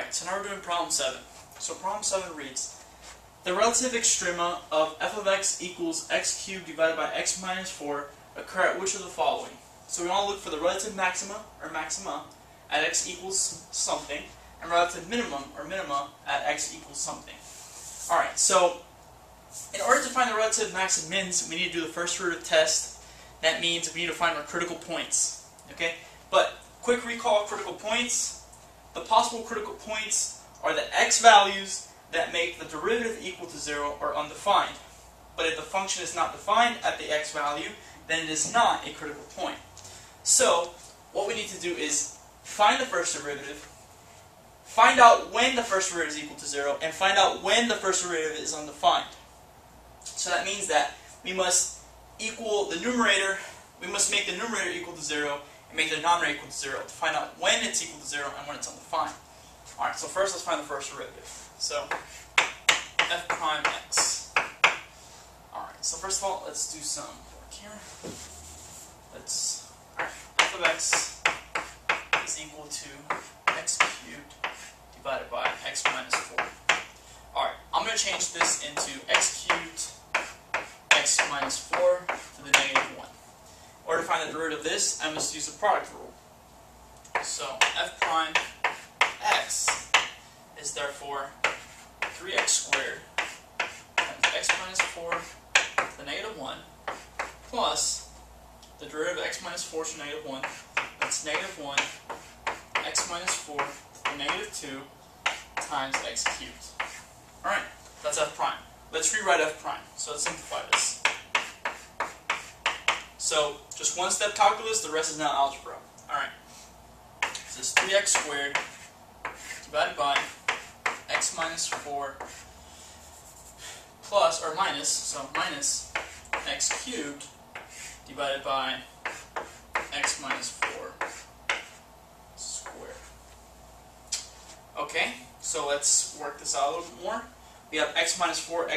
Alright, so now we're doing problem 7. So problem 7 reads, the relative extrema of f of x equals x cubed divided by x minus 4 occur at which of the following? So we want to look for the relative maxima, or maxima, at x equals something, and relative minimum, or minima, at x equals something. Alright, so in order to find the relative max and mins, we need to do the first derivative test. That means we need to find our critical points. Okay? But, quick recall of critical points. The possible critical points are the x values that make the derivative equal to 0 or undefined. But if the function is not defined at the x value, then it is not a critical point. So, what we need to do is find the first derivative, find out when the first derivative is equal to 0, and find out when the first derivative is undefined. So that means that we must equal the numerator, we must make the numerator equal to 0, and make the denominator equal to 0 to find out when it's equal to 0 and when it's undefined. Alright, so first let's find the first derivative. So, f prime x. Alright, so first of all, let's do some work here. F of x is equal to x cubed divided by x minus 4. Alright, I'm going to change this into x cubed x minus 4 to the negative 1. In order to find the derivative of this, I must use the product rule. So, f prime x is therefore 3x squared times x minus 4 to the negative 1 plus the derivative of x minus 4 to the negative 1, that's negative 1 x minus 4 to the negative 2 times x cubed. Alright, that's f prime. Let's rewrite f prime. So let's simplify this. So, just one step calculus, the rest is now algebra. Alright. So it's 3x squared divided by x minus 4 plus, or minus, so minus x cubed divided by x minus 4 squared. Okay, so let's work this out a little bit more. We have x minus 4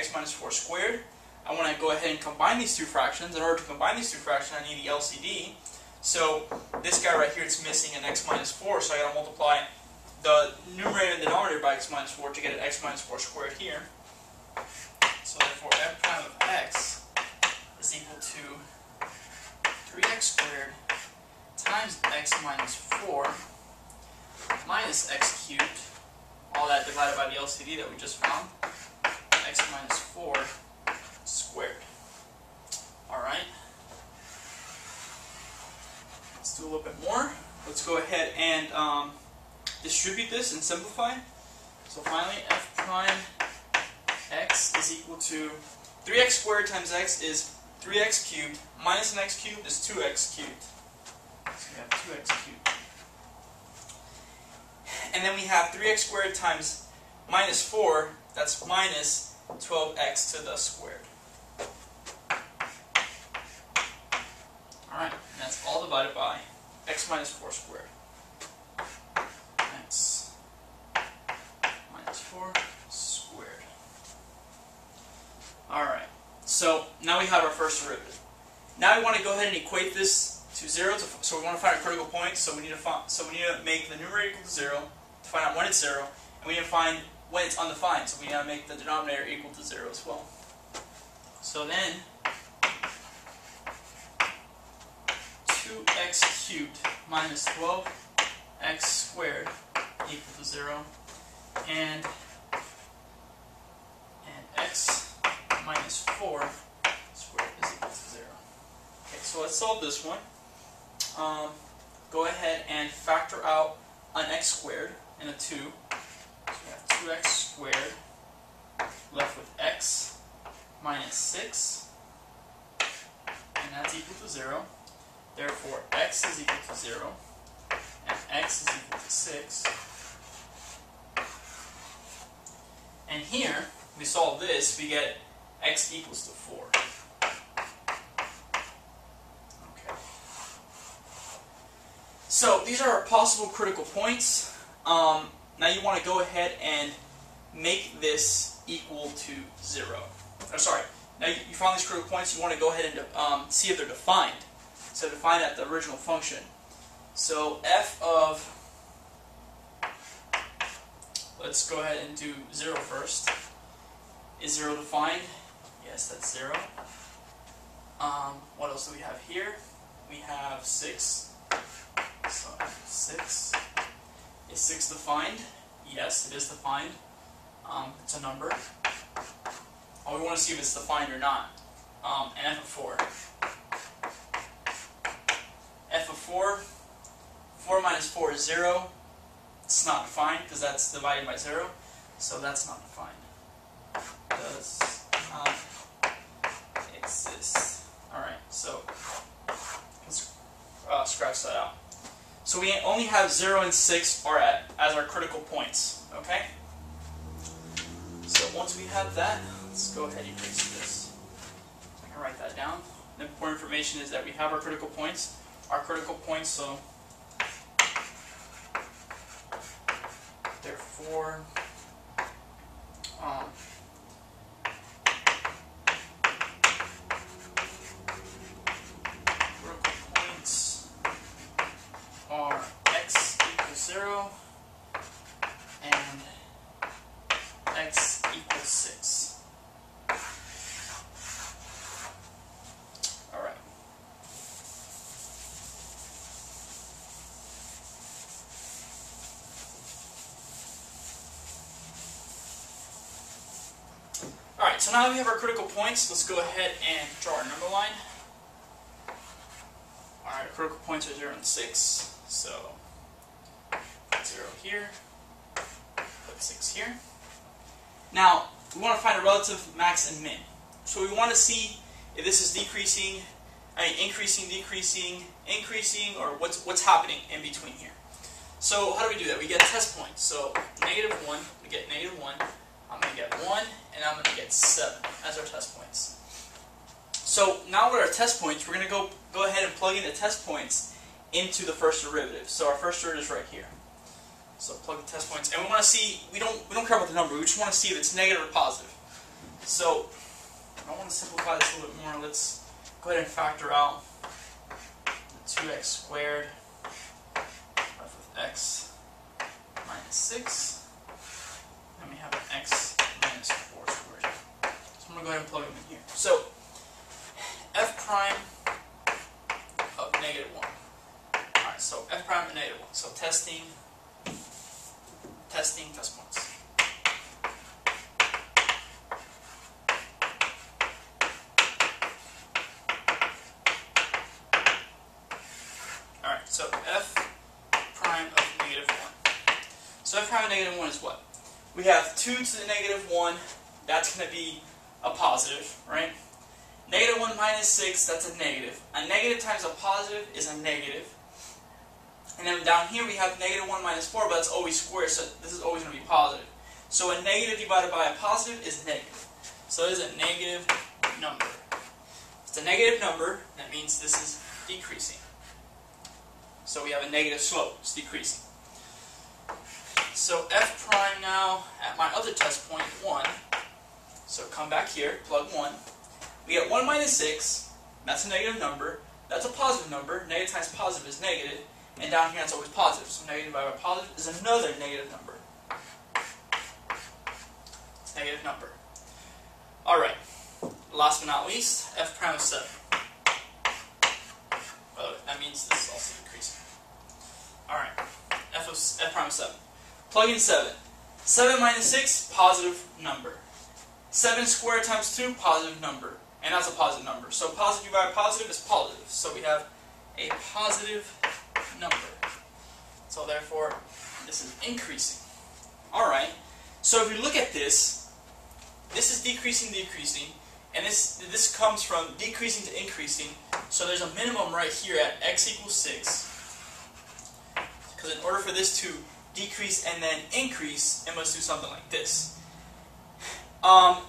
squared. I want to go ahead and combine these two fractions. In order to combine these two fractions, I need the LCD. So this guy right here, it's missing an x minus 4, so I got to multiply the numerator and the denominator by x minus 4 to get an x minus 4 squared here. So therefore, f prime of x is equal to 3x squared times x minus 4 minus x cubed, all that divided by the LCD that we just found, x minus 4 squared. Alright. Let's do a little bit more. Let's go ahead and distribute this and simplify. So finally, f prime x is equal to 3x squared times x is 3x cubed minus an x cubed is 2x cubed. So we have 2x cubed. And then we have 3x squared times minus 4, that's minus 12x to the squared. Alright, and that's all divided by x minus 4 squared. X minus 4 squared. Alright, so now we have our first derivative. Now we want to go ahead and equate this to 0, so we want to find a critical point, so we need to make the numerator equal to 0 to find out when it's 0, and we need to find when it's undefined, so we need to make the denominator equal to 0 as well. So then, 2x cubed minus 12x squared equal to 0, and x minus 4 squared is equal to 0. Okay, so let's solve this one. Go ahead and factor out an x squared and a 2. So we have 2x squared left with x minus 6, and that's equal to 0. Therefore, x is equal to 0, and x is equal to 6. And here, we solve this, we get x equals to 4. Okay. So, these are our possible critical points. Now you want to go ahead and make this equal to 0. Or sorry, now you found these critical points, you want to go ahead and see if they're defined. So define at the original function. So f of let's go ahead and do 0 first. Is 0 defined? Yes, that's 0. What else do we have here? We have 6. So 6. Is 6 defined? Yes, it is defined. It's a number. We want to see if it's defined or not. And f of 4. F of 4. 4 minus 4 is 0. It's not defined because that's divided by 0. So that's not defined. Does not exist. Alright, so let's scratch that out. So we only have 0 and 6 as our critical points. Okay? So once we have that, let's go ahead and erase this. I can write that down. The important information is that we have our critical points. So therefore, critical points are x equals 0 and x equals 6. Alright. Alright, so now that we have our critical points, let's go ahead and draw our number line. Alright, our critical points are 0 and 6, so put 0 here, put 6 here. Now, we want to find a relative max and min. So we want to see if this is increasing, decreasing, increasing, or what's happening in between here. So how do we do that? We get a test point. So -1, we get -1. I'm going to get 1, and I'm going to get 7 as our test points. So now with our test points, we're going to go ahead and plug in the test points into the first derivative. So our first derivative is right here. So plug the test points, and we want to see, we don't care about the number, we just want to see if it's negative or positive. So I want to simplify this a little bit more. Let's go ahead and factor out the 2x squared left with x minus 6. And we have an x minus 4 squared. So I'm going to go ahead and plug them in here. So f prime of -1. Alright, so f prime of -1. So testing test points. Alright, so f prime of -1. So f prime of -1 is what? We have 2 to the -1, that's going to be a positive, right? -1 minus 6, that's a negative. A negative times a positive is a negative. And then down here we have -1 minus 4, but that's always squared, so this is always going to be positive. So a negative divided by a positive is negative. So it is a negative number. If it's a negative number, that means this is decreasing. So we have a negative slope, it's decreasing. So f prime now at my other test point, 1. So come back here, plug 1. We get 1 minus 6, that's a negative number. That's a positive number. Negative times positive is negative. And down here it's always positive. So negative divided by positive is another negative number. It's a negative number. Alright. Last but not least, f prime of 7. Well, that means this is also decreasing. Alright. F prime of 7. Plug in 7. 7 minus 6, positive number. 7 squared times 2, positive number. And that's a positive number. So positive divided by positive is positive. So we have a positive number. So therefore, this is increasing. Alright. So if you look at this, this is decreasing, and this comes from decreasing to increasing. So there's a minimum right here at x equals 6. Because in order for this to decrease and then increase, it must do something like this.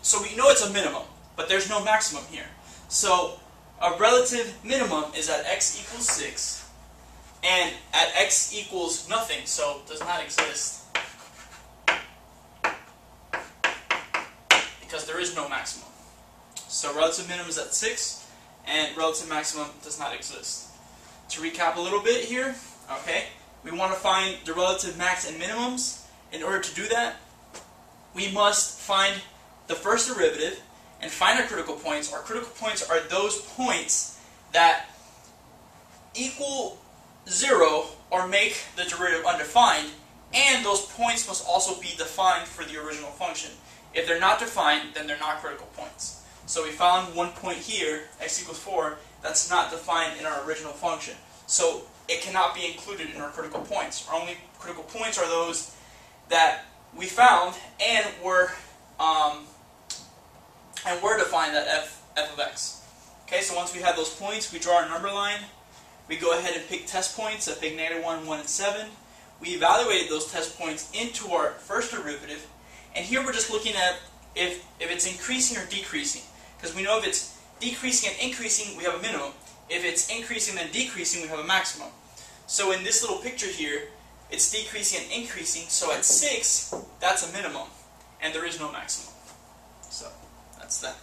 So we know it's a minimum, but there's no maximum here. So a relative minimum is at x equals 6, and at x equals nothing, so it does not exist. Because there is no maximum. So relative minimum is at 6, and relative maximum does not exist. To recap a little bit here, okay, we want to find the relative max and minimums, in order to do that, we must find the first derivative and find our critical points. Our critical points are those points that equal 0 or make the derivative undefined, and those points must also be defined for the original function. If they're not defined, then they're not critical points. So we found one point here, x equals 4, that's not defined in our original function. So it cannot be included in our critical points. Our only critical points are those that we found and were defined at f of x. Okay, so once we have those points, we draw our number line. We go ahead and pick test points. I picked -1, 1, and 7. We evaluated those test points into our first derivative, and here we're just looking at if it's increasing or decreasing. Because we know if it's decreasing and increasing, we have a minimum. If it's increasing and decreasing, we have a maximum. So in this little picture here, it's decreasing and increasing, so at 6, that's a minimum, and there is no maximum. So that's that.